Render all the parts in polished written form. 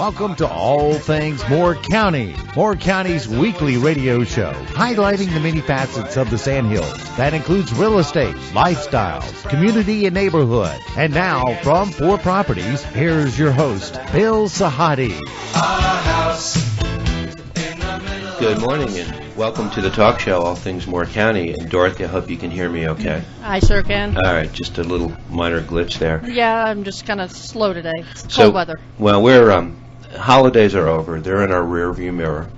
Welcome to All Things Moore County, Moore County's weekly radio show, highlighting the many facets of the Sandhills. That includes real estate, lifestyles, community, and neighborhood. And now, from 4 Properties, here's your host, Bill Sahadi. Good morning and welcome to the talk show, All Things Moore County. And Dorothy, I hope you can hear me okay. I sure can. All right, just a little minor glitch there. Yeah, I'm just kind of slow today. It's cold weather. Well, we're holidays are over. They're in our rearview mirror.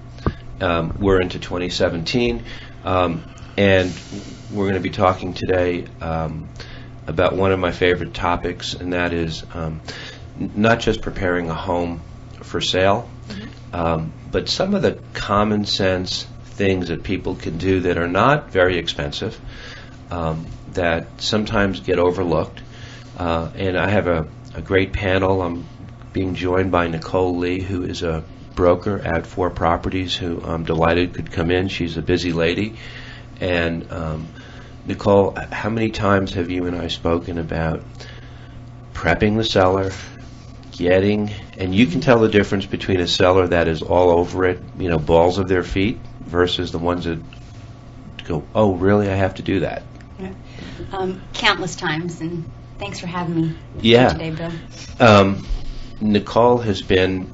We're into 2017, and we're going to be talking today about one of my favorite topics, and that is not just preparing a home for sale, but some of the common sense things that people can do that are not very expensive, that sometimes get overlooked. And I have a great panel. I'm being joined by Nicole Lee, who is a broker at 4 Properties, who I'm delighted could come in. She's a busy lady. And Nicole, how many times have you and I spoken about prepping the seller, and you can tell the difference between a seller that is all over it, balls of their feet, versus the ones that go, oh, really, I have to do that? Yeah. Countless times, and thanks for having me today, Bill. Nicole has been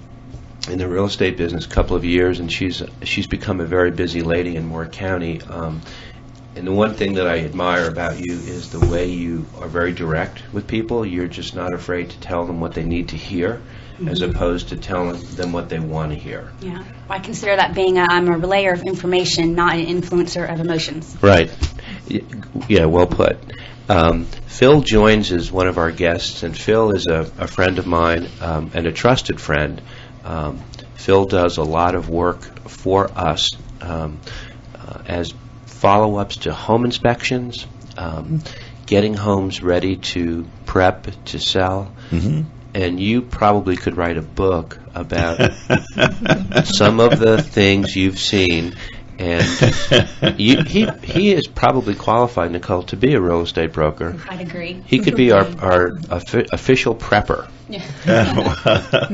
in the real estate business a couple of years, and she's become a very busy lady in Moore County. And the one thing that I admire about you is the way you are very direct with people. You're just not afraid to tell them what they need to hear, as opposed to telling them what they want to hear. Yeah, I consider that I'm a relayer of information, not an influencer of emotions. Right. Yeah, well put. Phil joins as one of our guests, and Phil is a friend of mine and a trusted friend. Phil does a lot of work for us as follow-ups to home inspections, getting homes ready to prep to sell. And you probably could write a book about some of the things you've seen. And he is probably qualified, Nicole, to be a real estate broker. I'd agree. He could be our official prepper. Yeah.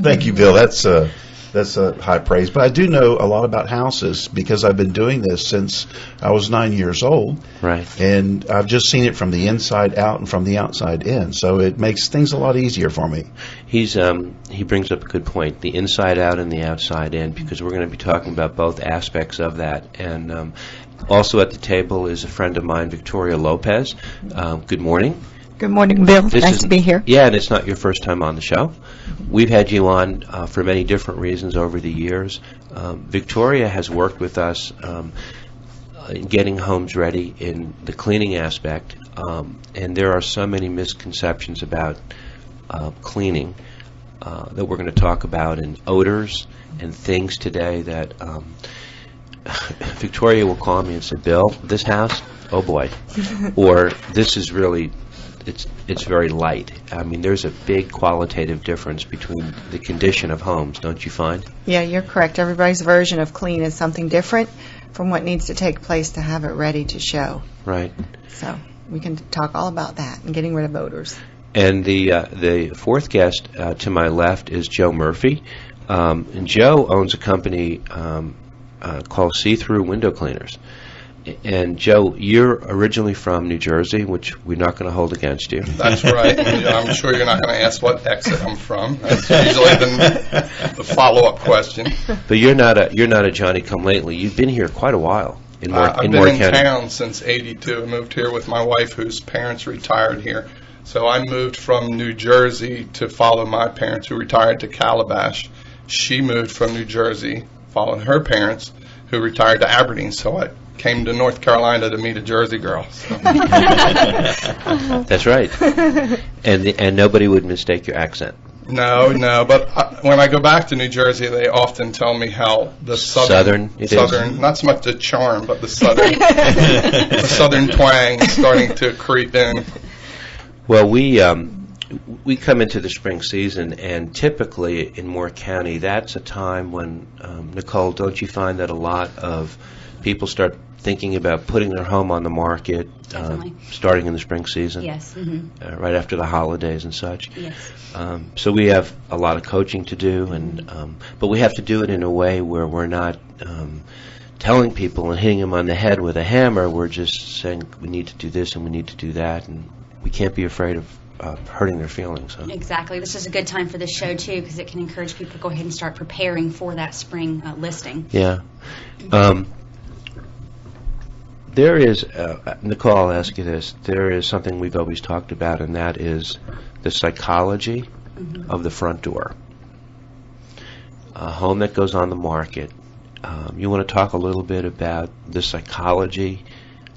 Thank you, Bill. That's a high praise. But I do know a lot about houses because I've been doing this since I was 9 years old. Right. And I've just seen it from the inside out and from the outside in. So it makes things a lot easier for me. He brings up a good point, the inside out and the outside in, because we're going to be talking about both aspects of that. And also at the table is a friend of mine, Victoria Lopez. Good morning. Good morning, Bill. Nice to be here. Yeah, and it's not your first time on the show. We've had you on for many different reasons over the years. Victoria has worked with us in getting homes ready in the cleaning aspect, and there are so many misconceptions about cleaning that we're going to talk about, and odors and things today that Victoria will call me and say, Bill, this house, oh boy, or this is really... It's very light. I mean, there's a big qualitative difference between the condition of homes, don't you find? Yeah, you're correct. Everybody's version of clean is something different from what needs to take place to have it ready to show. Right. So we can talk all about that and getting rid of odors. And the fourth guest to my left is Joe Murphy. And Joe owns a company called See-Through Window Cleaners. And Joe, you're originally from New Jersey, which we're not going to hold against you. That's right. I'm sure you're not going to ask what exit I'm from. That's usually the follow-up question. But you're not a Johnny-come-lately. You've been here quite a while in Moore County. I've been in town since '82. I moved here with my wife, whose parents retired here. So I moved from New Jersey to follow my parents, who retired to Calabash. She moved from New Jersey, following her parents, who retired to Aberdeen. So I came to North Carolina to meet a Jersey girl. So. That's right. And nobody would mistake your accent. No. But when I go back to New Jersey, they often tell me how the southern, not so much the charm, but the southern twang is starting to creep in. Well, we come into the spring season, and typically in Moore County, that's a time when, Nicole, don't you find that a lot of people start thinking about putting their home on the market, starting in the spring season. Yes. Mm-hmm. Right after the holidays and such. Yes. So we have a lot of coaching to do, and but we have to do it in a way where we're not telling people and hitting them on the head with a hammer. We're just saying we need to do this and we need to do that, and we can't be afraid of hurting their feelings. Huh? Exactly. This is a good time for this show, too, because it can encourage people to go ahead and start preparing for that spring listing. Yeah. There is, Nicole, I'll ask you this. There is something we've always talked about, and that is the psychology of the front door. A home that goes on the market. You want to talk a little bit about the psychology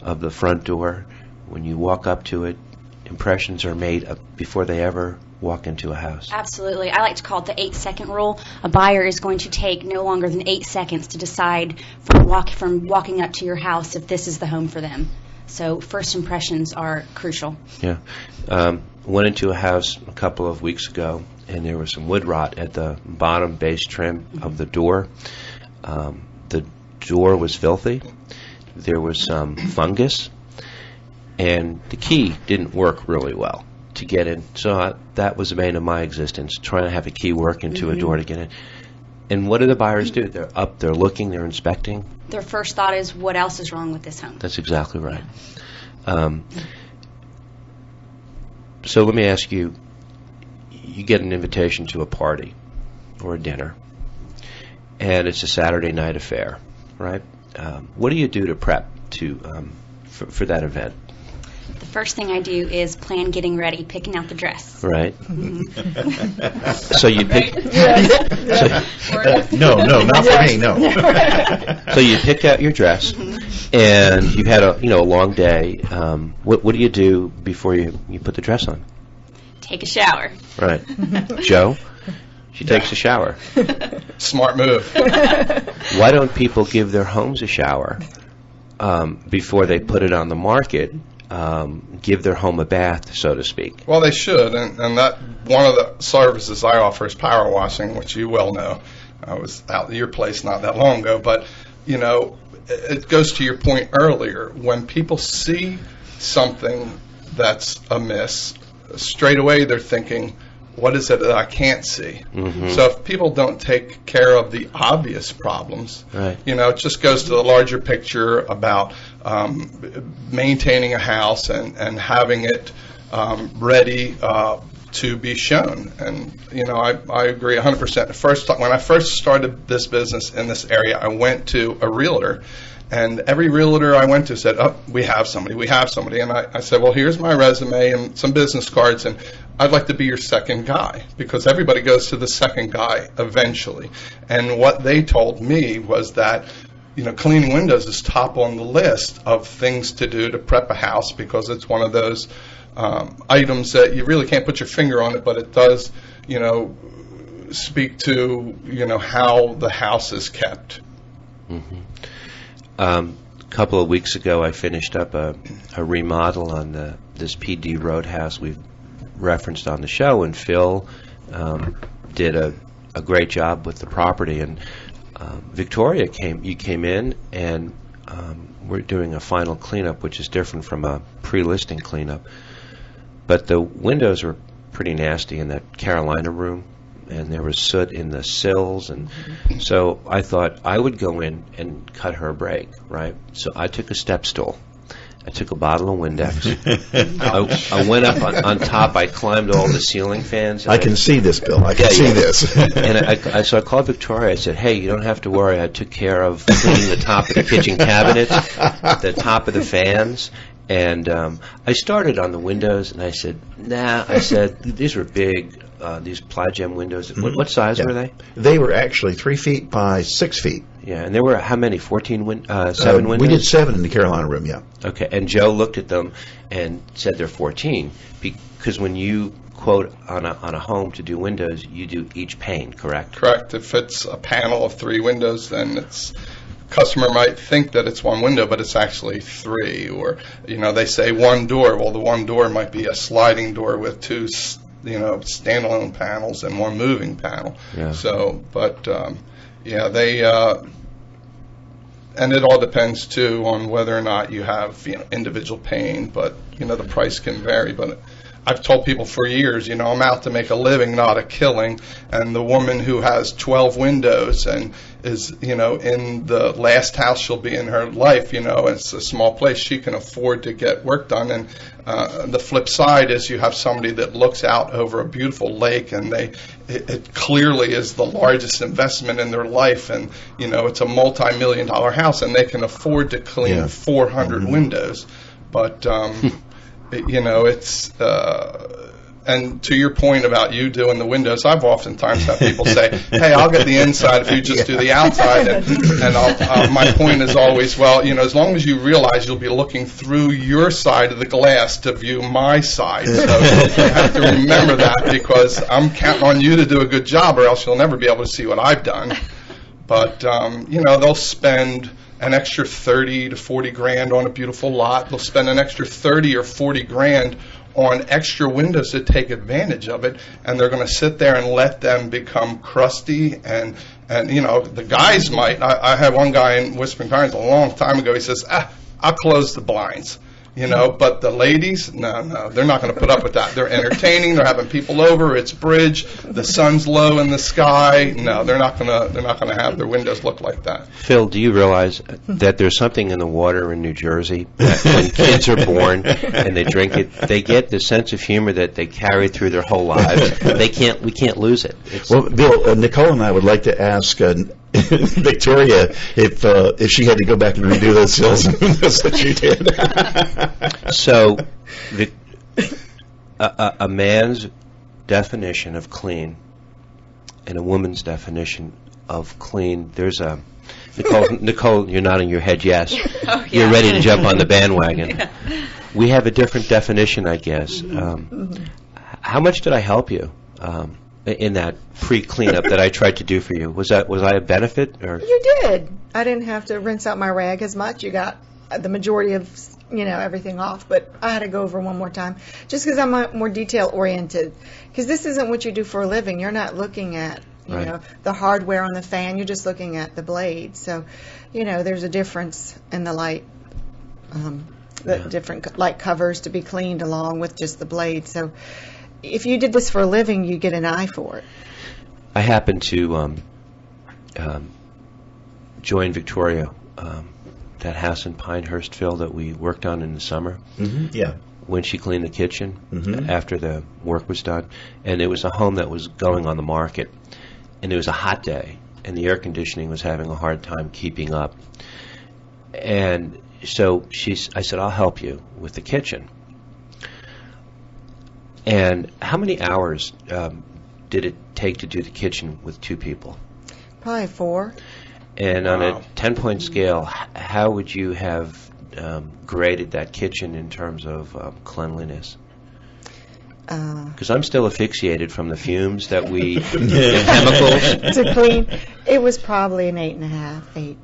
of the front door? When you walk up to it, impressions are made before they ever walk into a house. Absolutely. I like to call it the 8-second rule. A buyer is going to take no longer than 8 seconds to decide from walking up to your house if this is the home for them. So first impressions are crucial. Yeah. Went into a house a couple of weeks ago, and there was some wood rot at the bottom base trim of the door. The door was filthy. There was some fungus, and the key didn't work really well to get in. So that was the bane of my existence, trying to have a key work into a door to get in. And what do the buyers do? They're up, they're looking, they're inspecting. Their first thought is, what else is wrong with this home? That's exactly right. So let me ask you, you get an invitation to a party or a dinner, and it's a Saturday night affair, right? What do you do to prep for that event? The first thing I do is plan getting ready, picking out the dress. Right. So you pick. No, not for me. No. So you pick out your dress, and you've had a long day. What do you do before you put the dress on? Take a shower. Right. Joe, she takes a shower. Smart move. Why don't people give their homes a shower before they put it on the market? Give their home a bath, so to speak. Well, they should, and that one of the services I offer is power washing, which you well know. I was out at your place not that long ago, but it goes to your point earlier. When people see something that's amiss, straight away they're thinking, what is it that I can't see? So if people don't take care of the obvious problems, right. It just goes to the larger picture about maintaining a house and having it ready to be shown. And, I agree 100%. When I first started this business in this area, I went to a realtor. And every realtor I went to said, oh, we have somebody. And I said, well, here's my resume and some business cards, and I'd like to be your second guy, because everybody goes to the second guy eventually. And what they told me was that, cleaning windows is top on the list of things to do to prep a house, because it's one of those items that you really can't put your finger on it, but it does, speak to, how the house is kept. A couple of weeks ago, I finished up a remodel on this PD Roadhouse we've referenced on the show, and Phil did a great job with the property. And Victoria came in, and we're doing a final cleanup, which is different from a pre-listing cleanup. But the windows were pretty nasty in that Carolina room, and there was soot in the sills, and so I thought I would go in and cut her a break, right? So I took a step stool. I took a bottle of Windex. I went up on top. I climbed all the ceiling fans. I can see this, Bill. I can see this. And so I called Victoria. I said, hey, you don't have to worry. I took care of cleaning the top of the kitchen cabinets, the top of the fans. And I started on the windows, and I said, nah. I said, these were big, these Ply-Gem windows. What size were they? They were actually 3 feet by 6 feet. Yeah, and there were how many? 7 windows? We did 7 in the Carolina room, yeah. Okay, and Joe looked at them and said they're 14, because when you quote on a home to do windows, you do each pane, correct? Correct. If it's a panel of 3 windows, then customer might think that it's 1 window, but it's actually 3. Or, they say 1 door. Well, the 1 door might be a sliding door with 2, standalone panels and 1 moving panel. Yeah. So, but, and it all depends too on whether or not you have individual pain, but the price can vary. But I've told people for years, I'm out to make a living, not a killing. And the woman who has 12 windows and is, in the last house she'll be in her life, it's a small place, she can afford to get work done. And the flip side is you have somebody that looks out over a beautiful lake, and it clearly is the largest investment in their life, and it's a multi-million-dollar house, and they can afford to clean 400 windows. But it's and to your point about you doing the windows, I've oftentimes had people say, "Hey, I'll get the inside if you just do the outside." And my point is always, well, as long as you realize you'll be looking through your side of the glass to view my side, so you have to remember that, because I'm counting on you to do a good job, or else you'll never be able to see what I've done. But they'll spend an extra 30 to 40 grand on a beautiful lot. They'll spend an extra 30 or 40 grand on extra windows to take advantage of it, and they're going to sit there and let them become crusty. And the guys might. I had one guy in Whispering Pines a long time ago. He says, I'll close the blinds. But the ladies, no, they're not going to put up with that. They're entertaining. They're having people over. It's bridge. The sun's low in the sky. No, they're not going to have their windows look like that. Phil, do you realize that there's something in the water in New Jersey that when kids are born and they drink it, they get the sense of humor that they carry through their whole lives. We can't lose it. Well, Bill, Nicole and I would like to ask Victoria if she had to go back and redo those hills that you did. So, a man's definition of clean and a woman's definition of clean, there's a... Nicole, you're nodding your head yes. Oh, yeah. You're ready to jump on the bandwagon. Yeah. We have a different definition, I guess. How much did I help you in that pre-cleanup that I tried to do for you? Was I a benefit? Or? You did. I didn't have to rinse out my rag as much. You got the majority of everything off, but I had to go over one more time just because I'm more detail oriented, because this isn't what you do for a living. You're not looking at the hardware on the fan. You're just looking at the blade. So there's a difference in the light, different light covers to be cleaned along with just the blade. So if you did this for a living, you get an eye for it. I happened to join Victoria, that house in Pinehurst, that we worked on in the summer. Mm-hmm. Yeah. When she cleaned the kitchen after the work was done. And it was a home that was going on the market. And it was a hot day, and the air conditioning was having a hard time keeping up. And so I said, I'll help you with the kitchen. And how many hours did it take to do the kitchen with two people? Probably 4. And on a 10-point scale, how would you have graded that kitchen in terms of cleanliness? Because I'm still asphyxiated from the fumes that the chemicals. To clean, it was probably an 8.5, 8.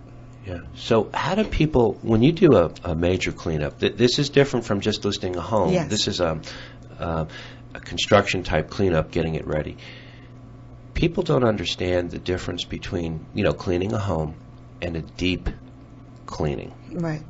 Yeah. So how do people, when you do a major cleanup, this is different from just listing a home. Yes. This is a construction type cleanup, getting it ready. People don't understand the difference between, cleaning a home and a deep cleaning. Right.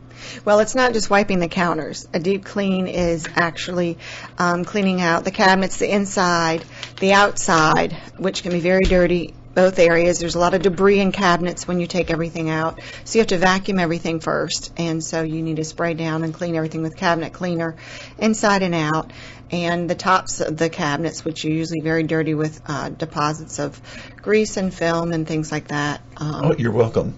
Well, it's not just wiping the counters. A deep clean is actually cleaning out the cabinets, the inside, the outside, which can be very dirty, both areas. There's a lot of debris in cabinets when you take everything out. So you have to vacuum everything first. And so you need to spray down and clean everything with cabinet cleaner inside and out. And the tops of the cabinets, which are usually very dirty with deposits of grease and film and things like that. You're welcome.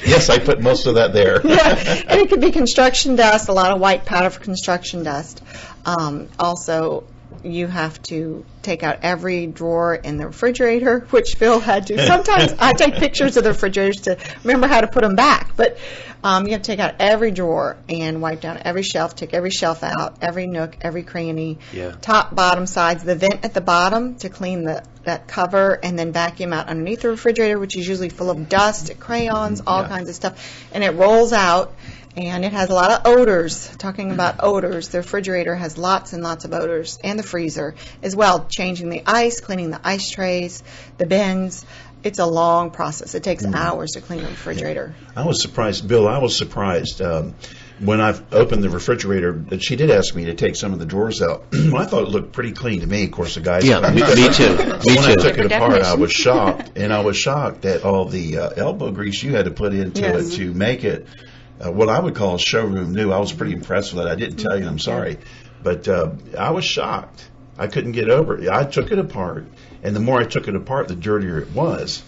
Yes, I put most of that there. Yeah, and it could be construction dust, a lot of white powder for construction dust. Also, you have to take out every drawer in the refrigerator, which Phil had to. Sometimes I take pictures of the refrigerators to remember how to put them back. But you have to take out every drawer and wipe down every shelf, take every shelf out, every nook, every cranny, top, bottom, sides, the vent at the bottom to clean that cover, and then vacuum out underneath the refrigerator, which is usually full of dust, crayons, all kinds of stuff. And it rolls out. And it has a lot of odors. Talking about odors, the refrigerator has lots and lots of odors, and the freezer as well. Changing the ice, cleaning the ice trays, the bins, it's a long process. It takes hours to clean a refrigerator. I was surprised, Bill. I was surprised when I opened the refrigerator that she did ask me to take some of the drawers out. I thought it looked pretty clean to me. Of course, the guys. Yeah, me too. When I took it apart, I was shocked, and I was shocked at all the elbow grease you had to put into it to make it what I would call a showroom new. I was pretty impressed with that. I didn't tell you. I'm sorry, but I was shocked. I couldn't get over it. I took it apart, and the more I took it apart, the dirtier it was.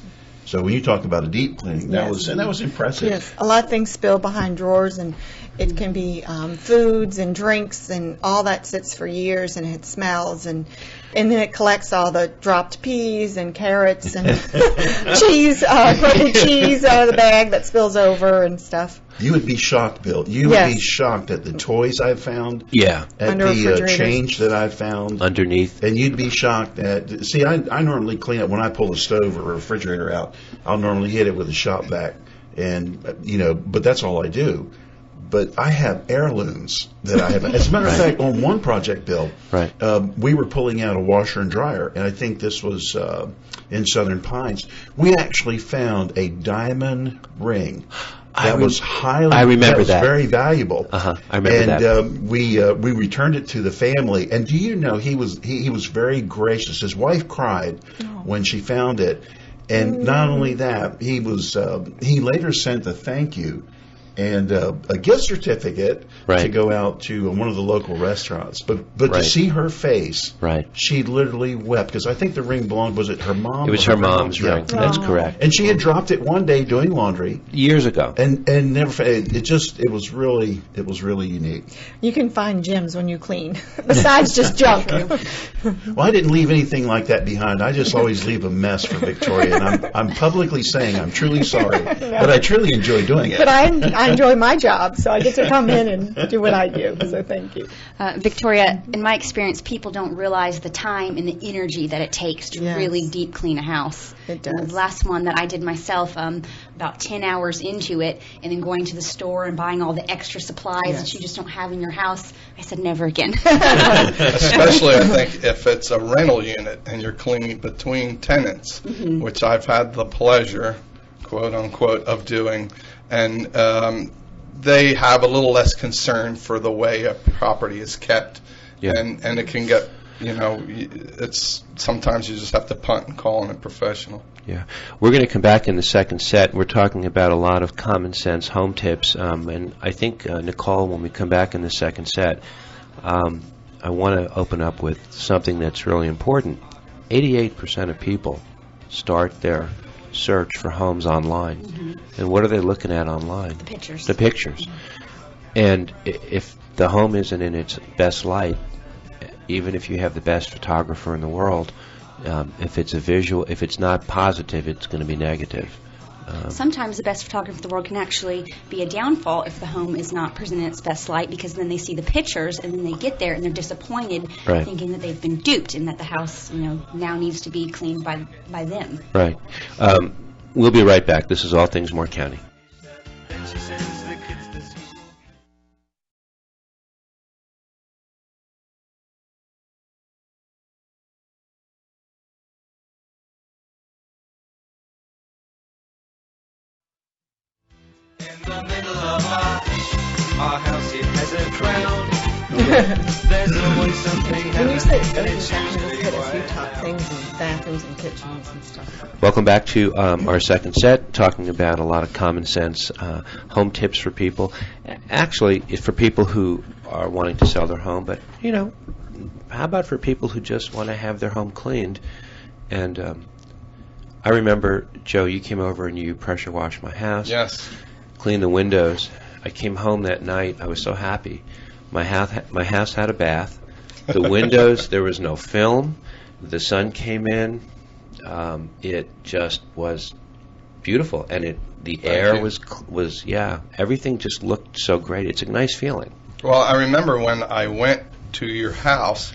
So when you talk about a deep cleaning, that was impressive. Yes, a lot of things spill behind drawers, and it can be foods and drinks, and all that sits for years, and it smells, and then it collects all the dropped peas and carrots and cheese, grated cheese out of the bag that spills over and stuff. You would be shocked, Bill. You would be shocked at the toys I've found. Yeah. At the change that I've found. Underneath. And you'd be shocked at, see, I normally clean up when I pull a stove or a refrigerator out. I'll normally hit it with a shop vac. And, but that's all I do. But I have heirlooms that I have. As a matter of fact, on one project, Bill, we were pulling out a washer and dryer, and I think this was in Southern Pines. We actually found a diamond ring. That was highly. I remember that. Was very valuable. I remember that. And we returned it to the family. And do you know he was very gracious. His wife cried when she found it, and not only that, he later sent a thank you and a gift certificate to go out to one of the local restaurants. But to see her face, she literally wept, because I think the ring belonged, was it her mom? It was her mom's ring. Yeah. That's correct. And she had dropped it one day doing laundry. Years ago. And never, it was really unique. You can find gems when you clean, besides just junk. Well, I didn't leave anything like that behind. I just always leave a mess for Victoria, and I'm publicly saying I'm truly sorry, but I truly enjoy doing it. But I enjoy my job, so I get to come in and do what I do, so thank you. Victoria, in my experience, people don't realize the time and the energy that it takes to really deep clean a house. It does. The last one that I did myself, about 10 hours into it, and then going to the store and buying all the extra supplies that you just don't have in your house, I said never again. Especially, I think, if it's a rental unit and you're cleaning between tenants, which I've had the pleasure, quote unquote, of doing. And they have a little less concern for the way a property is kept, and it can get, it's sometimes you just have to punt and call on a professional. Yeah, we're going to come back in the second set. We're talking about a lot of common sense home tips, and I think Nicole, when we come back in the second set, I want to open up with something that's really important. 88% of people start their search for homes online. And what are they looking at online? The pictures. The pictures. And if the home isn't in its best light, even if you have the best photographer in the world, if it's not positive, it's going to be negative. Sometimes the best photographer in the world can actually be a downfall if the home is not presented in its best light, because then they see the pictures and then they get there and they're disappointed, thinking that they've been duped and that the house, now needs to be cleaned by them. Right. We'll be right back. This is All Things Moore County. In the middle of our house, it has a crown. There's always something When you say happening. let's hit a few top things in bathrooms and kitchens and stuff. Welcome back to our second set, talking about a lot of common sense home tips for people. Actually, it's for people who are wanting to sell their home, but, how about for people who just want to have their home cleaned? And I remember, Joe, you came over and you pressure washed my house. Yes. Cleaned the windows. I came home that night. I was so happy. My house had a bath. The windows, there was no film. The sun came in. It just was beautiful, and the air was everything just looked so great. It's a nice feeling. Well, I remember when I went to your house,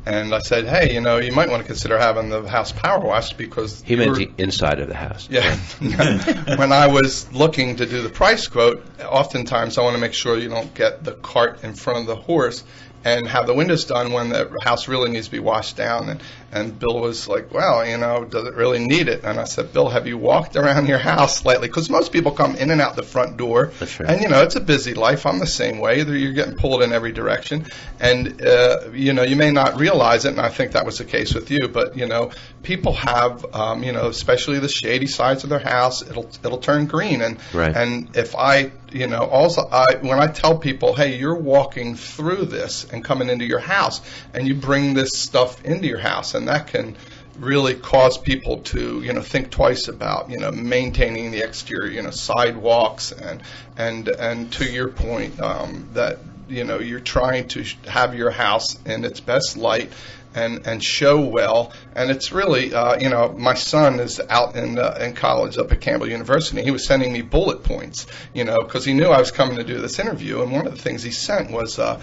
and I said, hey, you might want to consider having the house power washed, because... He meant the inside of the house. Yeah. When I was looking to do the price quote, oftentimes I want to make sure you don't get the cart in front of the horse, and have the windows done when the house really needs to be washed down. And Bill was like, well, does it really need it? And I said, Bill, have you walked around your house lately? Because most people come in and out the front door. That's right. And, it's a busy life. I'm the same way. You're getting pulled in every direction. And, you may not realize it, and I think that was the case with you, but, people have, especially the shady sides of their house, it'll turn green. And, Right. and if when I tell people, hey, you're walking through this and coming into your house, and you bring this stuff into your house, and that can really cause people to think twice about maintaining the exterior, sidewalks, and to your point, that you're trying to have your house in its best light and show well. And it's really, my son is out in college up at Campbell University. He was sending me bullet points, because he knew I was coming to do this interview. And one of the things he sent was a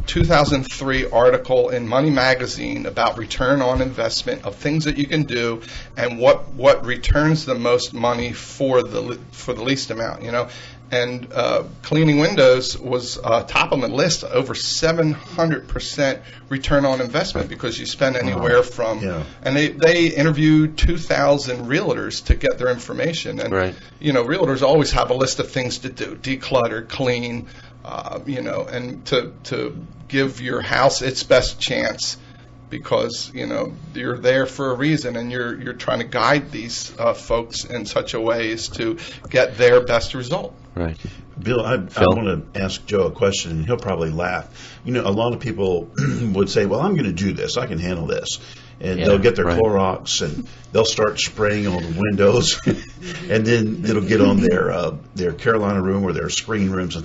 2003 article in Money Magazine about return on investment of things that you can do and what returns the most money for the least amount, And cleaning windows was top of the list, over 700% return on investment, because you spend anywhere from, and they interviewed 2,000 realtors to get their information. And, Right. Realtors always have a list of things to do: declutter, clean, and to give your house its best chance, because you're there for a reason, and you're trying to guide these folks in such a way as to get their best result. Right. Bill, I want to ask Joe a question, and he'll probably laugh. A lot of people would say, well, I'm going to do this. I can handle this. And they'll get their right. Clorox, and they'll start spraying on the windows, and then it'll get on their Carolina room or their screen rooms.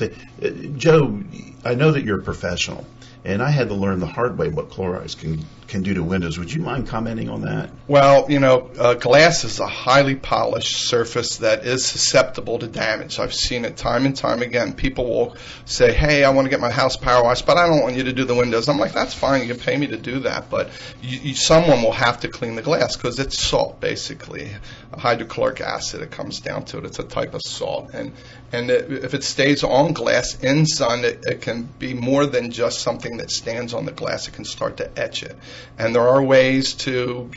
Joe, I know that you're a professional, and I had to learn the hard way what Clorox can do to windows. Would you mind commenting on that? Well, glass is a highly polished surface that is susceptible to damage. I've seen it time and time again. People will say, hey, I want to get my house power washed, but I don't want you to do the windows. I'm like, that's fine. You can pay me to do that. But someone will have to clean the glass, because it's salt, basically. Hydrochloric acid, it comes down to it. It's a type of salt. And if it stays on glass in sun, it can be more than just something that stands on the glass. It can start to etch it. And there are ways to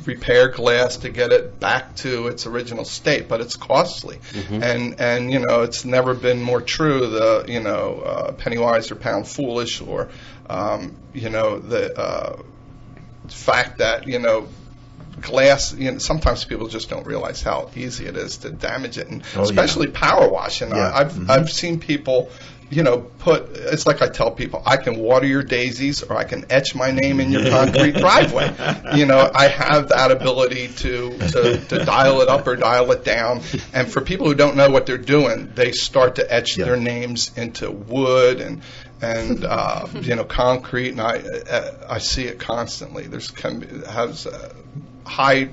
repair glass to get it back to its original state, but it's costly. Mm-hmm. And it's never been more true, penny wise or pound foolish, or the fact that glass, sometimes people just don't realize how easy it is to damage it, and especially power washing. Yeah. I've seen people it's like I tell people, I can water your daisies, or I can etch my name in your concrete driveway. I have that ability to dial it up or dial it down. And for people who don't know what they're doing, they start to etch their names into wood and concrete, and I see it constantly. It has a high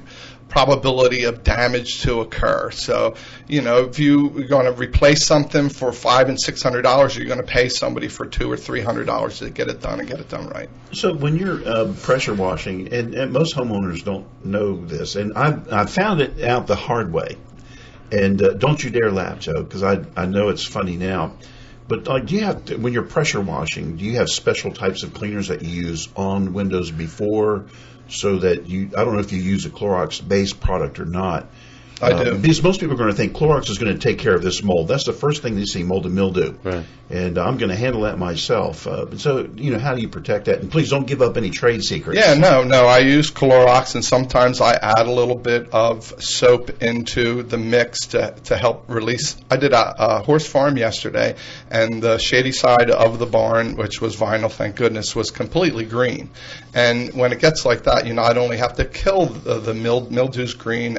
probability of damage to occur. So, if you're going to replace something for $500 and $600, you're going to pay somebody for $200 or $300 to get it done and get it done right. So when you're pressure washing, and most homeowners don't know this, and I found it out the hard way. And don't you dare laugh, Joe, because I know it's funny now. But when you're pressure washing, do you have special types of cleaners that you use on windows before, so that I don't know if you use a Clorox-based product or not. I do. Because most people are going to think Clorox is going to take care of this mold. That's the first thing they see, mold and mildew. Right. And I'm going to handle that myself. So, how do you protect that? And please don't give up any trade secrets. Yeah, no. I use Clorox, and sometimes I add a little bit of soap into the mix to help release. I did a horse farm yesterday, and the shady side of the barn, which was vinyl, thank goodness, was completely green. And when it gets like that, you not only have to kill the mildew's green,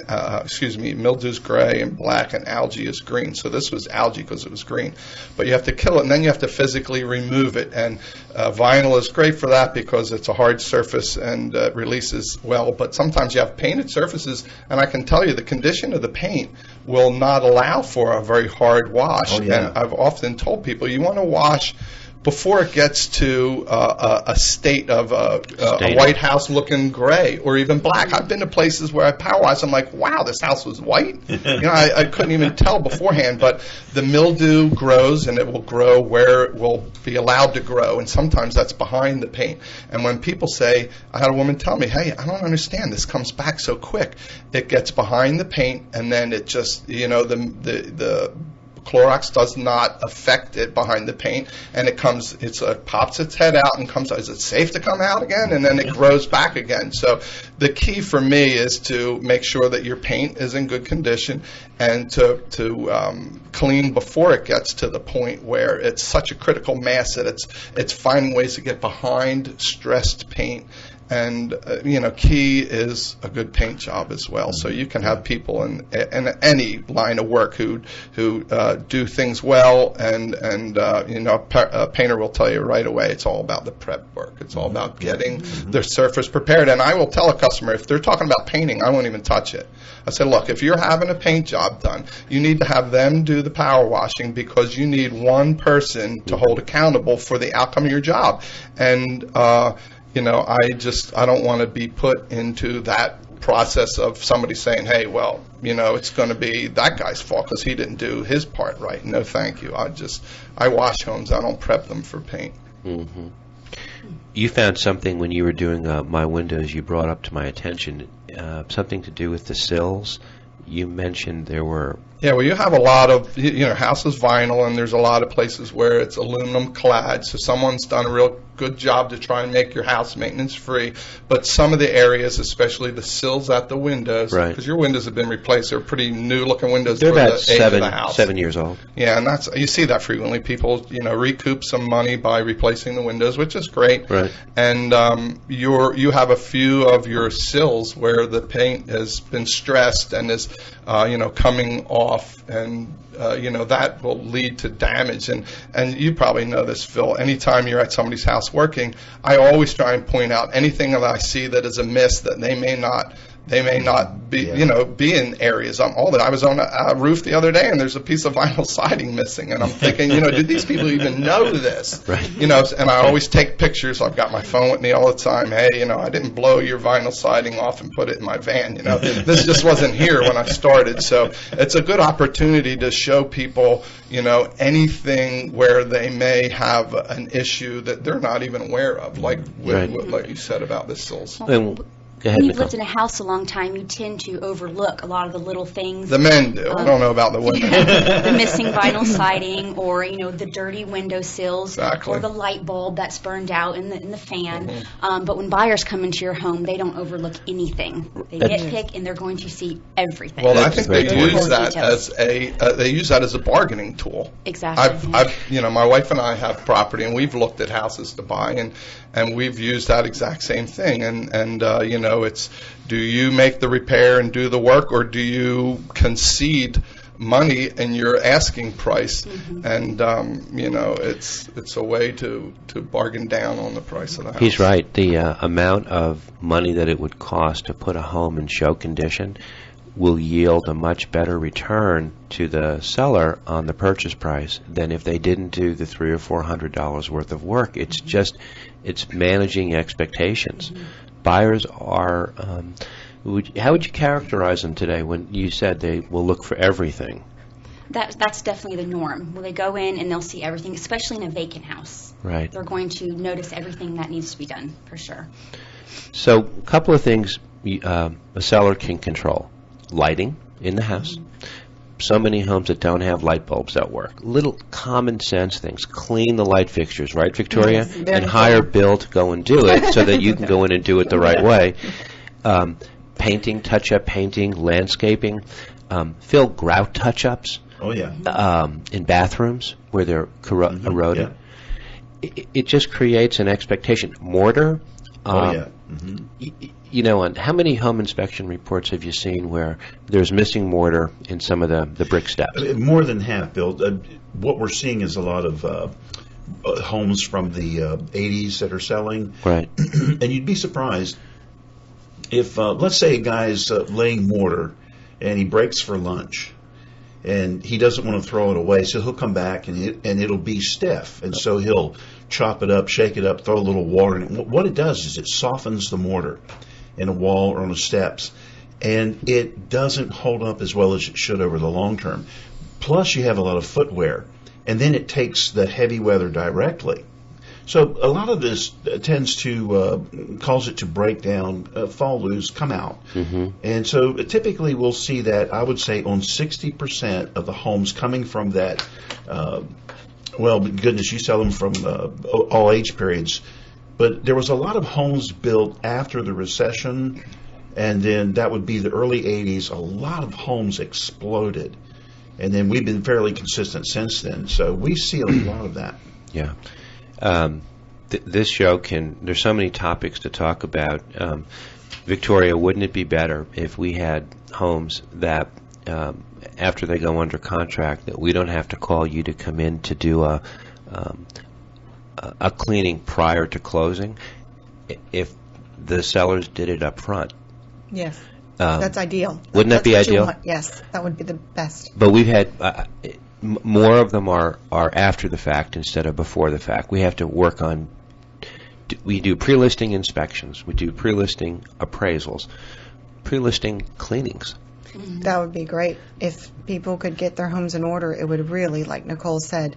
mildew's gray and black, and algae is green. So this was algae because it was green. But you have to kill it, and then you have to physically remove it. And vinyl is great for that because it's a hard surface and releases well. But sometimes you have painted surfaces, and I can tell you the condition of the paint will not allow for a very hard wash. Oh, yeah. And I've often told people, you want to wash before it gets to a state of a White House looking gray or even black. I've been to places where I power wash. I'm like, wow, this house was white. I couldn't even tell beforehand. But the mildew grows, and it will grow where it will be allowed to grow, and sometimes that's behind the paint. And when people say, I had a woman tell me, hey, I don't understand, this comes back so quick. It gets behind the paint, and then it just, the Clorox does not affect it behind the paint, and it pops its head out and comes out. Is it safe to come out again? And then it grows back again. So the key for me is to make sure that your paint is in good condition and to clean before it gets to the point where it's such a critical mass that it's finding ways to get behind stressed paint. And, key is a good paint job as well. So you can have people in any line of work who do things well, and a painter will tell you right away it's all about the prep work. It's all about getting their surface prepared. And I will tell a customer, if they're talking about painting, I won't even touch it. I said, look, if you're having a paint job done, you need to have them do the power washing, because you need one person to hold accountable for the outcome of your job. And I don't want to be put into that process of somebody saying, hey, well, it's going to be that guy's fault because he didn't do his part right. No, thank you. I wash homes. I don't prep them for paint. Mm-hmm. You found something when you were doing my windows you brought up to my attention, something to do with the sills. You mentioned there were... Yeah, well, you have a lot of, house is vinyl, and there's a lot of places where it's aluminum clad, so someone's done a real good job to try and make your house maintenance free. But some of the areas, especially the sills at the windows, because your windows have been replaced, they're pretty new looking windows. They're for about the age of the house. 7 years old. Yeah, and you see that frequently. People, recoup some money by replacing the windows, which is great. Right. And you have a few of your sills where the paint has been stressed and is, coming off, and that will lead to damage. And you probably know this, Phil. Anytime you're at somebody's house working, I always try and point out anything that I see that is amiss that they may not be, be in areas. I was on a roof the other day, and there's a piece of vinyl siding missing, and I'm thinking, did these people even know this? Right. And I always take pictures. I've got my phone with me all the time. Hey, I didn't blow your vinyl siding off and put it in my van. This just wasn't here when I started. So it's a good opportunity to show people, anything where they may have an issue that they're not even aware of, like you said about the sills. When you've lived in a house a long time, you tend to overlook a lot of the little things. The men do. I don't know about the women. The missing vinyl siding, or the dirty window sills, exactly. Or the light bulb that's burned out in the fan. Mm-hmm. But when buyers come into your home, they don't overlook anything. They nitpick, and they're going to see everything. Well, I think they use that as a bargaining tool. Exactly. My wife and I have property, and we've looked at houses to buy, and we've used that exact same thing. And it's, do you make the repair and do the work, or do you concede money in your asking price? Mm-hmm. And it's a way to bargain down on the price of the house. He's right. The amount of money that it would cost to put a home in show condition will yield a much better return to the seller on the purchase price than if they didn't do the $300 or $400 worth of work. It's just, it's managing expectations. Mm-hmm. Buyers are, how would you characterize them today when you said they will look for everything? That's definitely the norm. Well, they go in and they'll see everything, especially in a vacant house. Right. They're going to notice everything that needs to be done, for sure. So a couple of things a seller can control. Lighting in the house. Mm-hmm. So many homes that don't have light bulbs that work. Little common sense things. Clean the light fixtures, right, Victoria? Yes, and hire Bill to go and do it so that you can go in and do it the right way. Painting, touch-up painting, landscaping. Phil, grout touch-ups. Oh, yeah. In bathrooms where they're eroded. Yeah. It just creates an expectation. Mortar. Oh, yeah. Mm-hmm. And how many home inspection reports have you seen where there's missing mortar in some of the brick steps? More than half, Bill. What we're seeing is a lot of homes from the 80s that are selling. Right. And you'd be surprised if, let's say a guy's laying mortar and he breaks for lunch. and he doesn't want to throw it away, so he'll come back and it'll be stiff, and so he'll chop it up, shake it up, throw a little water in it. What it does is it softens the mortar in a wall or on the steps, and it doesn't hold up as well as it should over the long term. Plus, you have a lot of footwear, and then it takes the heavy weather directly. So a lot of this tends to cause it to break down, fall loose, come out. And so typically we'll see that, I would say, on 60% of the homes coming from that, well, goodness, you sell them from all age periods. But there was a lot of homes built after the recession, and then that would be the early 80s. A lot of homes exploded. And then we've been fairly consistent since then. So we see a lot of that. Yeah. This show there's so many topics to talk about. Victoria, wouldn't it be better if we had homes that, after they go under contract, that we don't have to call you to come in to do a cleaning prior to closing, if the sellers did it up front? Yes. That's ideal. Wouldn't that be That's what you ideal? want. Yes, that would be the best. But we've had more of them are after the fact instead of before the fact. We have to work on. We do pre-listing inspections. We do pre-listing appraisals, pre-listing cleanings. That would be great. If people could get their homes in order, it would really, like Nicole said,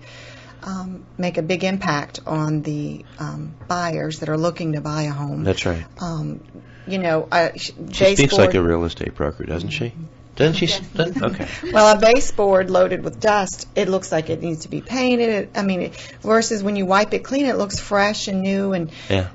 make a big impact on the buyers that are looking to buy a home. That's right. You know, She speaks baseboard, like a real estate broker, doesn't she? Doesn't she? Okay. well, a baseboard loaded with dust, it looks like it needs to be painted. I mean, versus when you wipe it clean, it looks fresh and new. And Yeah.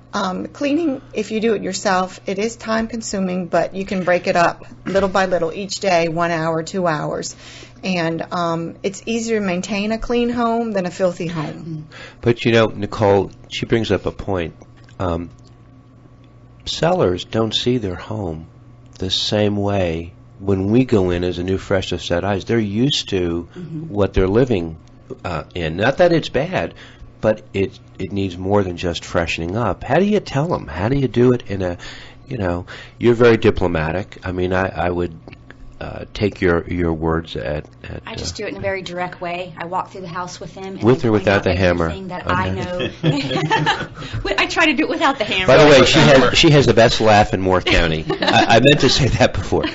cleaning, if you do it yourself, it is time consuming, but you can break it up little by little each day, 1 hour, 2 hours. And it's easier to maintain a clean home than a filthy home. But you know, Nicole, she brings up a point. Sellers don't see their home the same way when we go in as a new, fresh set eyes. They're used to what they're living in. Not that it's bad, but it needs more than just freshening up. How do you tell them? How do you do it in a, you know, you're very diplomatic. I mean, I would take your words at I just do it in a very direct way. I walk through the house with them. And With I or point without out the hammer? everything that I know. I try to do it without the hammer. By the way, she has the best laugh in Moore County. I meant to say that before.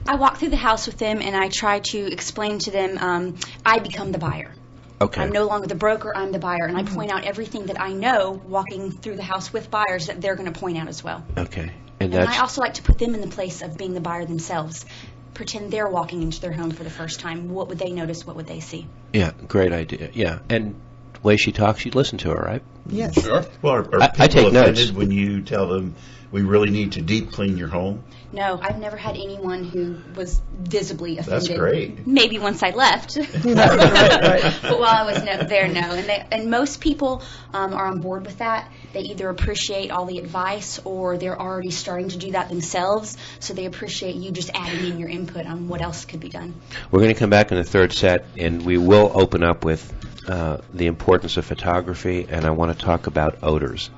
I walk through the house with them, and I try to explain to them, I become the buyer. Okay. I'm no longer the broker, I'm the buyer. And I point out everything that I know walking through the house with buyers that they're going to point out as well. Okay. And I also like to put them in the place of being the buyer themselves. Pretend they're walking into their home for the first time. What would they notice? What would they see? Yeah, great idea. Yeah, and the way she talks, you listen to her, right? Yes. Sure. Well, are people I take offended notes. when you tell them we really need to deep clean your home? No, I've never had anyone who was visibly offended. That's great. Maybe once I left. Right. But while I was there, no. And most people are on board with that. They either appreciate all the advice or they're already starting to do that themselves. So they appreciate you just adding in your input on what else could be done. We're going to come back in the third set, and we will open up with the importance of photography, and I want to talk about odors.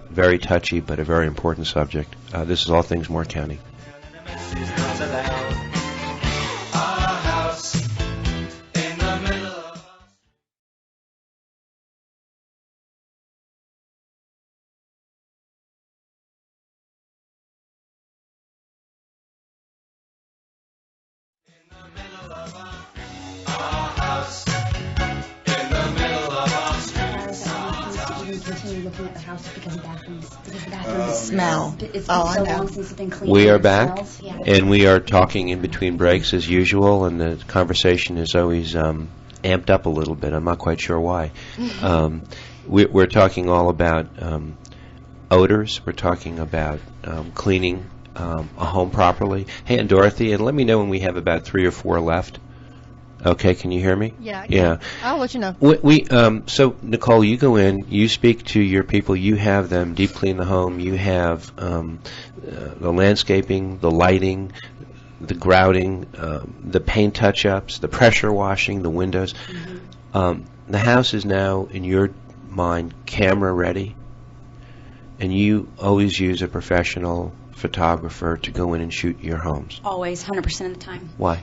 Very touchy, but a very important subject. This is All Things Moore County. Continue looking at the house because the bathrooms Smell. It's been Oh, I so know. long since it's been cleaned. We and are it back, smells. Yeah. and we are talking in between breaks as usual, and the conversation is always amped up a little bit. I'm not quite sure why. We're talking all about odors. We're talking about cleaning a home properly. Hey, and Dorothy, and let me know when we have about 3 or 4 left. Okay, can you hear me? Yeah. Yeah. I'll let you know. So Nicole, you go in, you speak to your people, you have them deep clean the home, you have the landscaping, the lighting, the grouting, the paint touch-ups, the pressure washing, the windows. The house is now, in your mind, camera ready, and you always use a professional photographer to go in and shoot your homes. Always, 100% of the time. Why?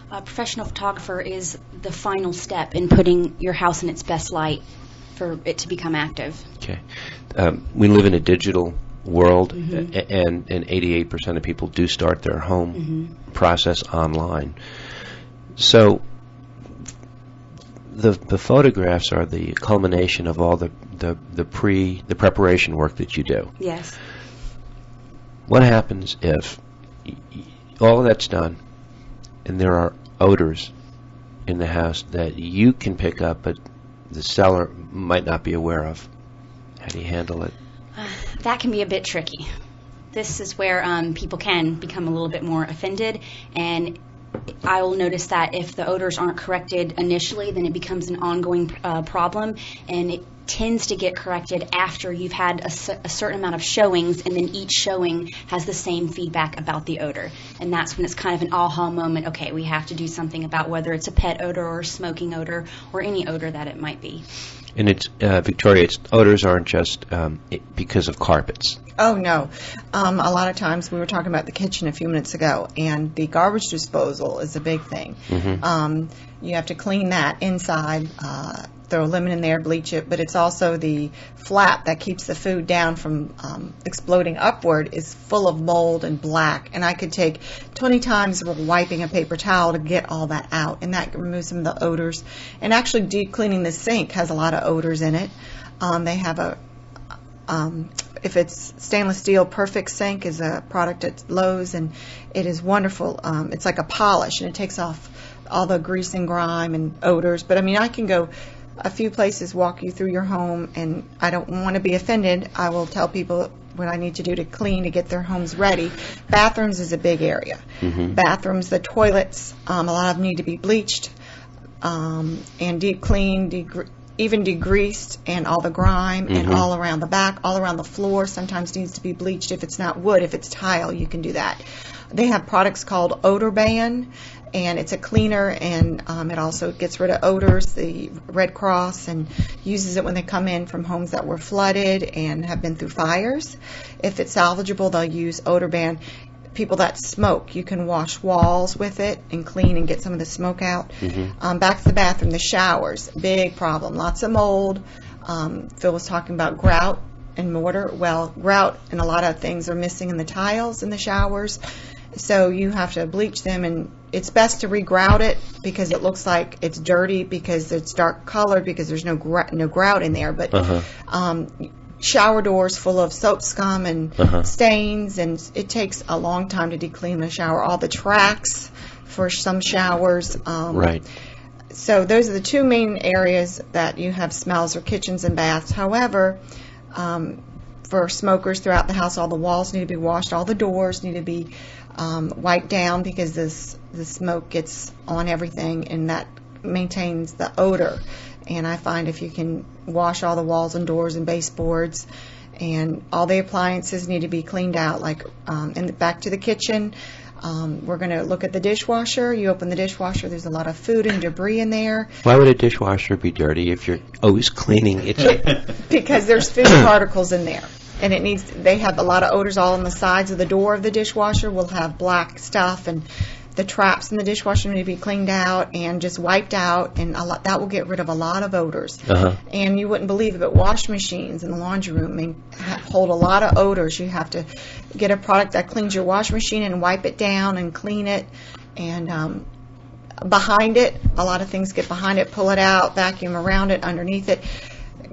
A professional photographer is the final step in putting your house in its best light for it to become active. Okay. We live in a digital world, and 88% of people do start their home process online. So the photographs are the culmination of all the preparation work that you do. Yes. What happens if all of that's done and there are odors in the house that you can pick up but the seller might not be aware of? How do you handle it? That can be a bit tricky. This is where people can become a little bit more offended, and I will notice that if the odors aren't corrected initially, then it becomes an ongoing problem, and it tends to get corrected after you've had a certain amount of showings, and then each showing has the same feedback about the odor. And that's when it's kind of an aha moment. Okay, we have to do something about whether it's a pet odor or a smoking odor or any odor that it might be. And it's, Victoria, odors aren't just because of carpets. Oh, no. A lot of times, we were talking about the kitchen a few minutes ago, and the garbage disposal is a big thing. You have to clean that inside, throw lemon in there, bleach it, but it's also the flap that keeps the food down from exploding upward is full of mold and black, and I could take 20 times wiping a paper towel to get all that out, and that removes some of the odors. And actually, deep cleaning the sink has a lot of odors in it. They have a if it's stainless steel, Perfect Sink is a product at Lowe's, and it is wonderful. It's like a polish, and it takes off all the grease and grime and odors. But I mean, I can go a few places, walk you through your home, and I don't want to be offended. I will tell people what I need to do to clean to get their homes ready. Bathrooms is a big area. Bathrooms, the toilets, a lot of them need to be bleached and deep cleaned, even degreased, and all the grime and all around the back, all around the floor sometimes needs to be bleached. If it's not wood, if it's tile, you can do that. They have products called Odor Ban, and it's a cleaner, and it also gets rid of odors. The Red Cross and uses it when they come in from homes that were flooded and have been through fires. If it's salvageable, they'll use Odor Ban. People that smoke, you can wash walls with it and clean and get some of the smoke out. Back to the bathroom, the showers, big problem. Lots of mold. Phil was talking about grout and mortar. Well, grout and a lot of things are missing in the tiles in the showers. So you have to bleach them, and it's best to regrout it because it looks like it's dirty because it's dark colored because there's no grout in there. But shower doors full of soap scum and stains, and it takes a long time to de-clean the shower. All the tracks for some showers. Right. So those are the two main areas that you have smells, or kitchens and baths. However, for smokers throughout the house, all the walls need to be washed, all the doors need to be wiped down because the smoke gets on everything, and that maintains the odor. And I find if you can wash all the walls and doors and baseboards, and all the appliances need to be cleaned out, like back to the kitchen. We're going to look at the dishwasher. You open the dishwasher, there's a lot of food and debris in there. Why would a dishwasher be dirty if you're always cleaning it? Because there's food particles in there. And they have a lot of odors all on the sides of the door of the dishwasher. Will have black stuff, and the traps in the dishwasher need to be cleaned out and just wiped out, and that will get rid of a lot of odors. And you wouldn't believe it, but wash machines in the laundry room hold a lot of odors. You have to get a product that cleans your wash machine and wipe it down and clean it. And behind it, a lot of things get behind it. Pull it out, vacuum around it, underneath it.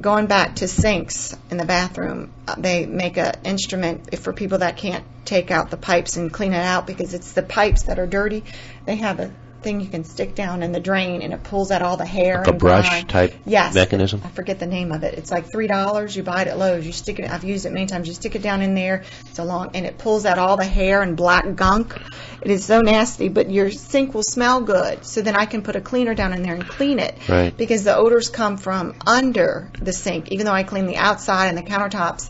Going back to sinks in the bathroom, they make an instrument for people that can't take out the pipes and clean it out because it's the pipes that are dirty. They have a thing you can stick down in the drain, and it pulls out all the hair. Like a brush type mechanism? I forget the name of it. It's like $3. You buy it at Lowe's. You stick it. I've used it many times. You stick it down in there. It's and it pulls out all the hair and black gunk. It is so nasty, but your sink will smell good. So then I can put a cleaner down in there and clean it. Right. Because the odors come from under the sink, even though I clean the outside and the countertops.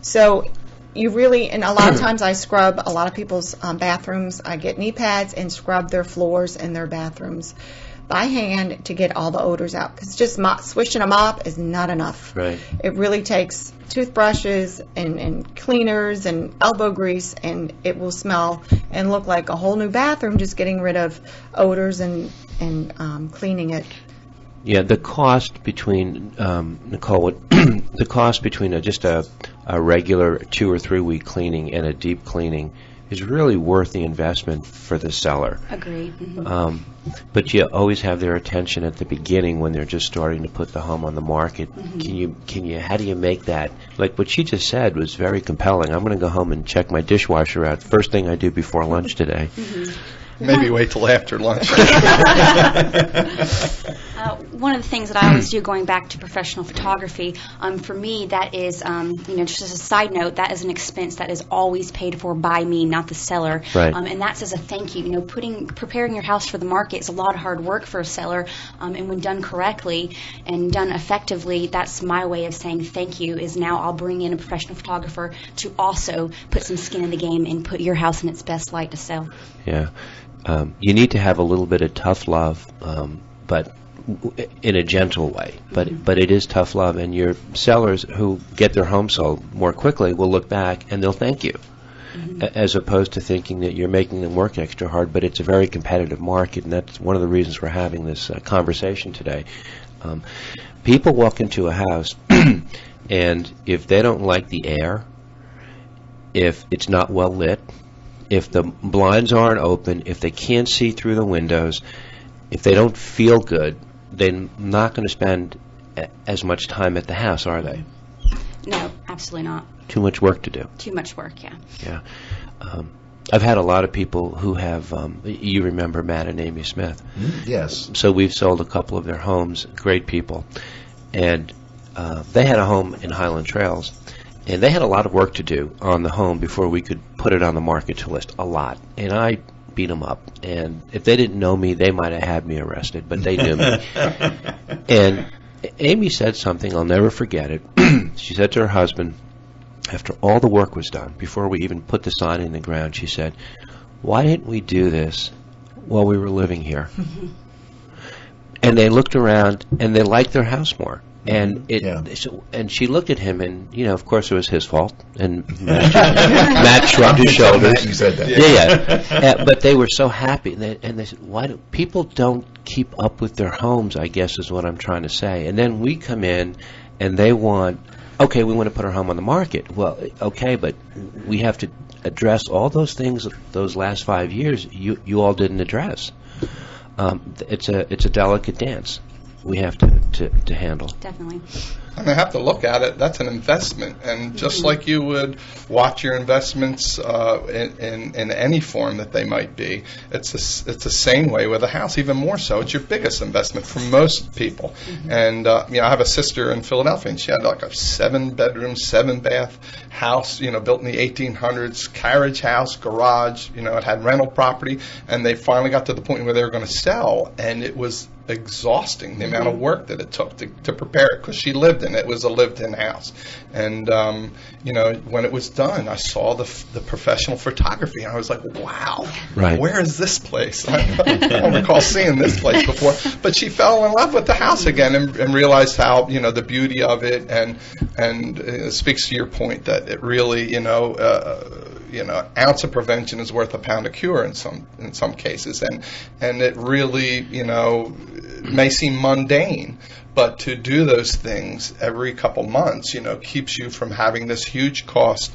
So you really, and a lot of times I scrub a lot of people's bathrooms. I get knee pads and scrub their floors in their bathrooms. by hand to get all the odors out. Because just swishing a mop is not enough. Right. It really takes toothbrushes and cleaners and elbow grease, and it will smell and look like a whole new bathroom, just getting rid of odors and cleaning it. Yeah, the cost between, Nicole, the cost between just a regular 2 or 3 week cleaning and a deep cleaning is really worth the investment for the seller. Agree. Mm-hmm. But you always have their attention at the beginning when they're just starting to put the home on the market. Mm-hmm. How do you make that? Like what she just said was very compelling. I'm going to go home and check my dishwasher out. First thing I do before lunch today. Mm-hmm. Maybe wait till after lunch. One of the things that I always do, going back to professional photography, for me, that is, just as a side note, that is an expense that is always paid for by me, not the seller. Right. And that's as a thank you. Preparing your house for the market is a lot of hard work for a seller, and when done correctly and done effectively, that's my way of saying thank you. Is now I'll bring in a professional photographer to also put some skin in the game and put your house in its best light to sell. Yeah. You need to have a little bit of tough love, but in a gentle way. But it is tough love, and your sellers who get their home sold more quickly will look back and they'll thank you, as opposed to thinking that you're making them work extra hard. But it's a very competitive market, and that's one of the reasons we're having this conversation today. People walk into a house, and if they don't like the air, if it's not well lit, if the blinds aren't open, if they can't see through the windows, if they don't feel good, they're not going to spend as much time at the house, are they? No, absolutely not. Too much work to do. Too much work, yeah. Yeah. I've had a lot of people who have, you remember Matt and Amy Smith. Yes. So we've sold a couple of their homes, great people. And they had a home in Highland Trails. And they had a lot of work to do on the home before we could put it on the market to list, a lot. And I beat them up. And if they didn't know me, they might have had me arrested, but they knew me. And Amy said something, I'll never forget it. She said to her husband, after all the work was done, before we even put the sign in the ground, she said, "Why didn't we do this while we were living here?" And they looked around, and they liked their house more. And and she looked at him, and of course, it was his fault. And Matt shrugged his shoulders. You said that. Yeah. But they were so happy, and they said, "Why do people don't keep up with their homes?" I guess is what I'm trying to say. And then we come in, and they want, okay, we want to put our home on the market. Well, okay, but we have to address all those things. Those last 5 years, you all didn't address. It's a delicate dance we have to handle. Definitely. And I have to look at it, that's an investment. And just like you would watch your investments in any form that they might be, it's the same way with a house, even more so. It's your biggest investment for most people. And I have a sister in Philadelphia, and she had like a 7-bedroom, 7-bath house, built in the 1800s, carriage house, garage, it had rental property, and they finally got to the point where they were going to sell, and it was exhausting, the amount of work that it took to prepare it, because she lived in it. It was a lived-in house. And when it was done, I saw the professional photography, and I was like, wow, right, where is this place? I don't recall seeing this place before. But she fell in love with the house again, and realized how the beauty of it, and it speaks to your point that it really an ounce of prevention is worth a pound of cure in some cases, and it really may seem mundane, but to do those things every couple months, keeps you from having this huge cost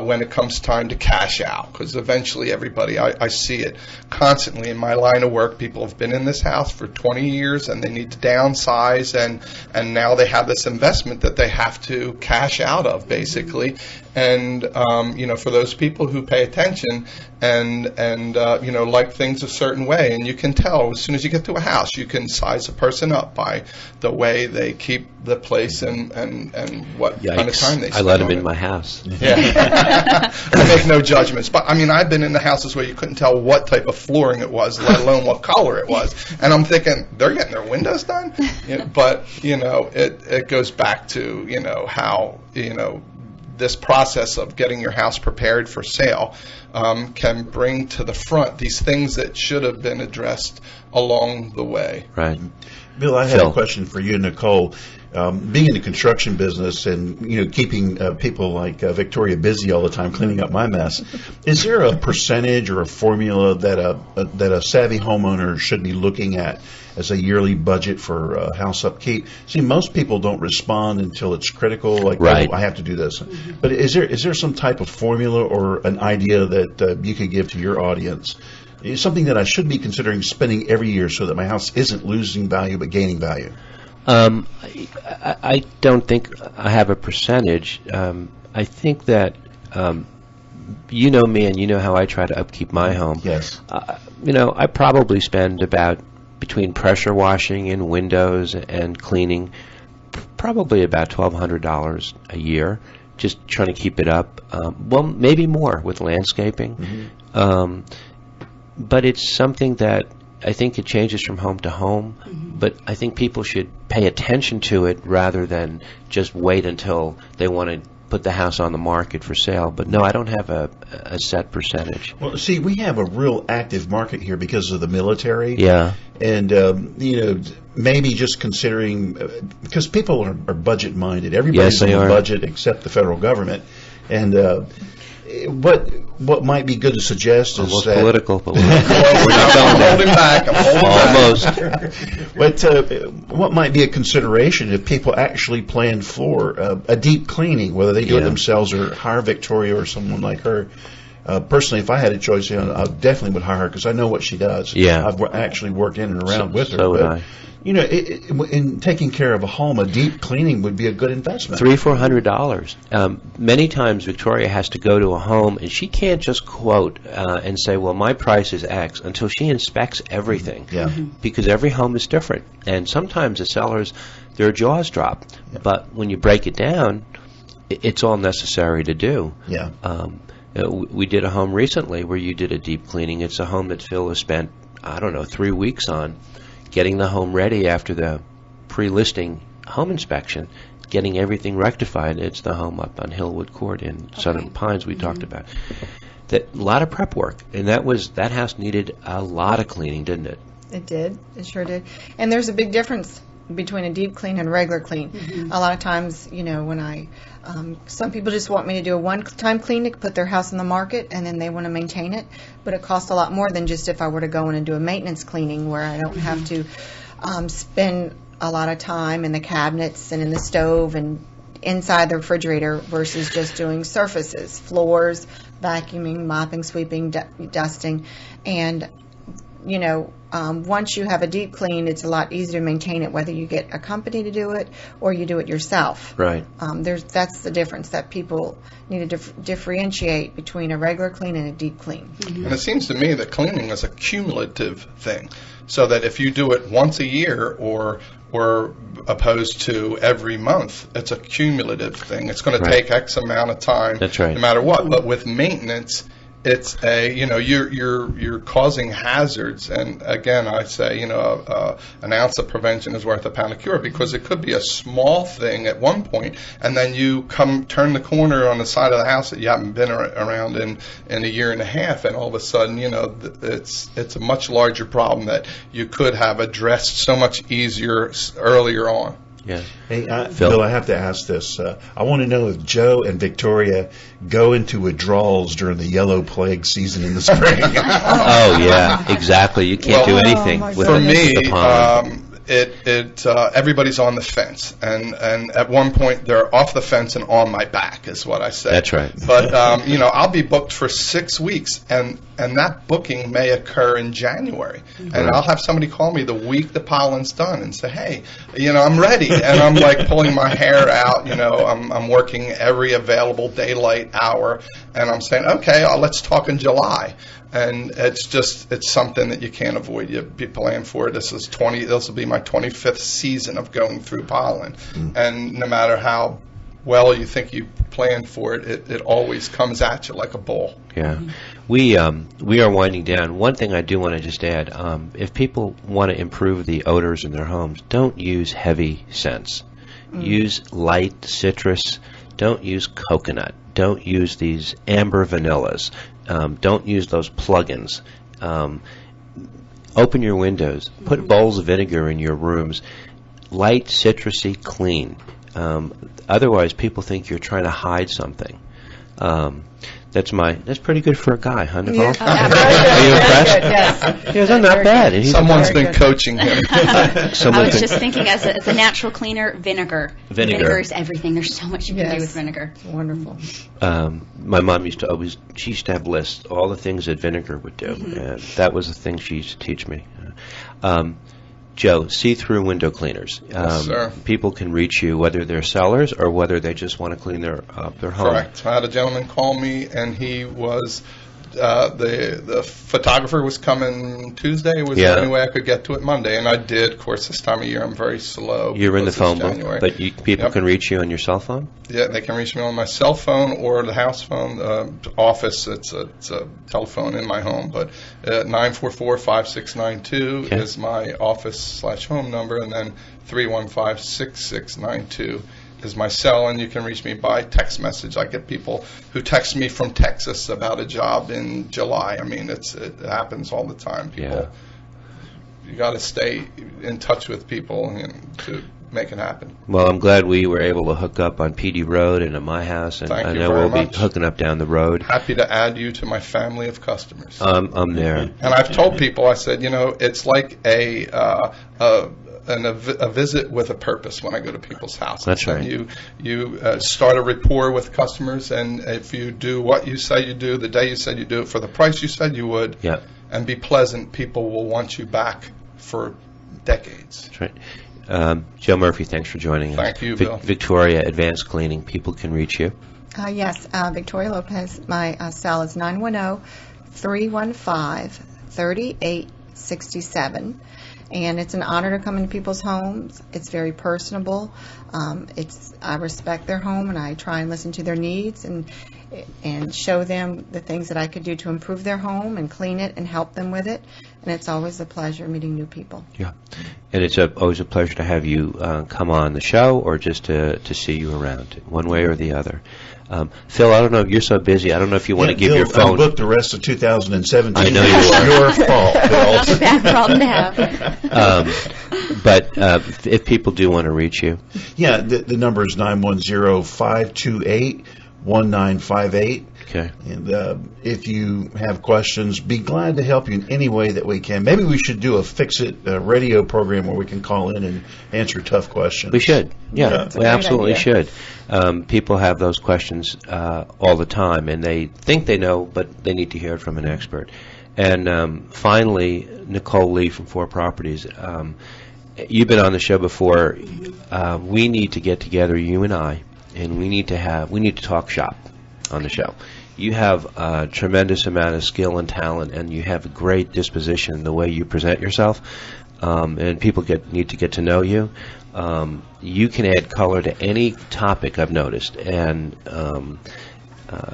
when it comes time to cash out. Because eventually everybody, I see it constantly in my line of work, people have been in this house for 20 years and they need to downsize, and now they have this investment that they have to cash out of, basically. And for those people who pay attention and like things a certain way, and you can tell as soon as you get to a house, you can size a person up by the way they keep the place and what kind of time they spend. I let him on in it. my house. Yeah. I make no judgments, but I've been in the houses where you couldn't tell what type of flooring it was, let alone what color it was, and I'm thinking they're getting their windows done. But it goes back to how this process of getting your house prepared for sale can bring to the front these things that should have been addressed along the way. Right. Bill, I had Phil. a question for you, Nicole. Being in the construction business and keeping people like Victoria busy all the time cleaning up my mess, is there a percentage or a formula that a savvy homeowner should be looking at as a yearly budget for house upkeep? See, most people don't respond until it's critical, like, Right. oh, I have to do this. But is there some type of formula or an idea that you could give to your audience? It's something that I should be considering spending every year so that my house isn't losing value but gaining value. I don't think I have a percentage. I think that you know me, and you know how I try to upkeep my home. Yes. I probably spend about, between pressure washing and windows and cleaning, probably about $1,200 a year, just trying to keep it up. Well, maybe more with landscaping. But it's something that I think it changes from home to home, but I think people should pay attention to it rather than just wait until they want to put the house on the market for sale. But no, I don't have a set percentage. Well, see, we have a real active market here because of the military. Yeah. And, maybe just considering, because people are budget minded. Everybody's Yes, they on a are. budget except the federal government. And what might be good to suggest is Almost that. political, but we're not I'm going holding back. I'm holding back. Almost. But what might be a consideration if people actually plan for a deep cleaning, whether they do it Yeah. themselves or hire Victoria or someone like her? Personally, if I had a choice, I definitely would hire her because I know what she does. Yeah. I've actually worked in and around with her. So would but, I. In taking care of a home, a deep cleaning would be a good investment. $300-400. Many times Victoria has to go to a home, and she can't just quote and say, well, my price is X, until she inspects everything. Yeah. Because every home is different. And sometimes the sellers, their jaws drop. Yeah. But when you break it down, it's all necessary to do. Yeah. We did a home recently where you did a deep cleaning. It's a home that Phil has spent, 3 weeks on, getting the home ready after the pre-listing home inspection, getting everything rectified. It's the home up on Hillwood Court in Southern Pines we talked about. That a lot of prep work, and that house needed a lot of cleaning, didn't it? It did. It sure did. And there's a big difference between a deep clean and a regular clean. A lot of times, when some people just want me to do a one-time clean to put their house on the market, and then they want to maintain it. But it costs a lot more than just if I were to go in and do a maintenance cleaning where I don't have to spend a lot of time in the cabinets and in the stove and inside the refrigerator versus just doing surfaces, floors, vacuuming, mopping, sweeping, dusting. And once you have a deep clean, it's a lot easier to maintain it, whether you get a company to do it or you do it yourself. Right. That's the difference that people need to differentiate between a regular clean and a deep clean. And it seems to me that cleaning is a cumulative thing, so that if you do it once a year or opposed to every month, it's a cumulative thing. It's going to take X amount of time. That's right. No matter what. But with maintenance, it's you're causing hazards, and again I say an ounce of prevention is worth a pound of cure, because it could be a small thing at one point, and then you turn the corner on the side of the house that you haven't been around in a year and a half, and all of a sudden it's a much larger problem that you could have addressed so much easier earlier on. Yeah. Hey, Phil. Bill, I have to ask this. I want to know if Joe and Victoria go into withdrawals during the yellow plague season in the spring. Oh, yeah, exactly. You can't do Well, anything my with For the me, pollen. everybody's on the fence, and at one point they're off the fence and on my back, is what I say. That's right. But I'll be booked for 6 weeks, and that booking may occur in January, and I'll have somebody call me the week the pollen's done and say, hey, I'm ready, and I'm like pulling my hair out. I'm working every available daylight hour, and I'm saying, okay, let's talk in July. And it's something that you can't avoid. You be planning for it. This will be my 25th season of going through pollen. And no matter how well you think you planned for it, it always comes at you like a bull. Yeah. We are winding down. One thing I do want to just add, if people want to improve the odors in their homes, don't use heavy scents. Use light citrus, don't use coconut. Don't use these amber vanillas. Don't use those plugins. Open your windows. Put bowls of vinegar in your rooms. Light, citrusy, clean. Otherwise, people think you're trying to hide something. That's pretty good for a guy, huh, Nicole? Yeah. Are you impressed? Yes. Yeah, that's not bad. And he's Someone's very been good. coaching him. Someone I was can- just thinking, as a natural cleaner, vinegar. Vinegar. is everything. There's so much you can do Yes. with vinegar. Wonderful. my mom used to have lists, all the things that vinegar would do. And that was the thing she used to teach me. Joe, see-through window cleaners. Yes, sir. People can reach you whether they're sellers or whether they just want to clean their home. Correct. I had a gentleman call me, and he was the photographer was coming Tuesday. Was Yeah. the only way I could get to it Monday, and I did. Of course, this time of year I'm very slow. You're in the because phone it's book, January. but people Yep. can reach you on your cell phone? Yeah, they can reach me on my cell phone or the house phone. Office, it's a telephone in my home, but 944-5692 Okay. is my office/home number, and then 315-6692 is my cell, and you can reach me by text message. I get people who text me from Texas about a job in July. I mean, it happens all the time. People, you got to stay in touch with people to make it happen. Well, I'm glad we were able to hook up on PD Road and at my house, and Thank I you know very we'll much. be hooking up down the road. Happy to add you to my family of customers. I'm there. And I've told people, I said, it's like a visit with a purpose when I go to people's houses. That's right. And you start a rapport with customers, and if you do what you say you do, the day you said you do it, for the price you said you would, Yeah, and be pleasant, people will want you back for decades. that's right. Joe Murphy, thanks for joining us. Thank you, Bill. Victoria, Advanced Cleaning, people can reach you. Yes, Victoria Lopez. My cell is 910-315-3867. And it's an honor to come into people's homes. It's very personable. I respect their home, and I try and listen to their needs and show them the things that I could do to improve their home and clean it and help them with it. And it's always a pleasure meeting new people. Yeah, and it's always a pleasure to have you come on the show or just to see you around, one way or the other. Phil, I don't know if you're so busy. I don't know if you want to give your I phone. booked the rest of 2017. I know you are. It's your fault, Bill. Bad problem to have. But if people do want to reach you, Yeah, the number is 910-528-1958. okay. And if you have questions, be glad to help you in any way that we can. Maybe we should do a Fix-It radio program where we can call in and answer tough questions. We should. Yeah, That's a we great absolutely idea. should. People have those questions all the time, and they think they know, but they need to hear it from an expert. And finally, Nicole Lee from 4 Properties. You've been on the show before. We need to get together, you and I, and we need to talk shop on the show. You have a tremendous amount of skill and talent, and you have a great disposition in the way you present yourself, and people need to get to know you. You can add color to any topic, I've noticed, and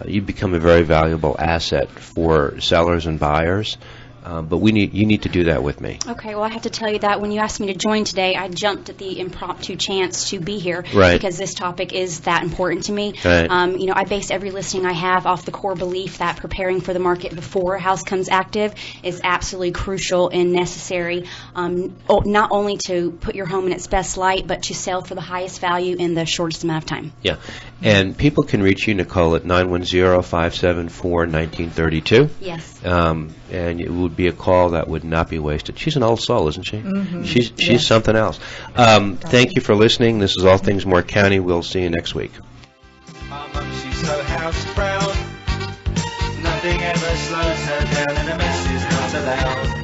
you become a very valuable asset for sellers and buyers. But you need to do that with me. Okay, well, I have to tell you that when you asked me to join today, I jumped at the impromptu chance to be here Right. because this topic is that important to me. Right. I base every listing I have off the core belief that preparing for the market before a house comes active is absolutely crucial and necessary, not only to put your home in its best light, but to sell for the highest value in the shortest amount of time. Yeah. And people can reach you, Nicole, at 910-574-1932. Yes. And it would be a call that would not be wasted. She's an old soul, isn't she? Mm-hmm. She's Yes. something else. Thank you for listening. This is All Things Moore County. We'll see you next week. My mum, she's so house proud. Nothing ever slows her down, and a mess is not allowed.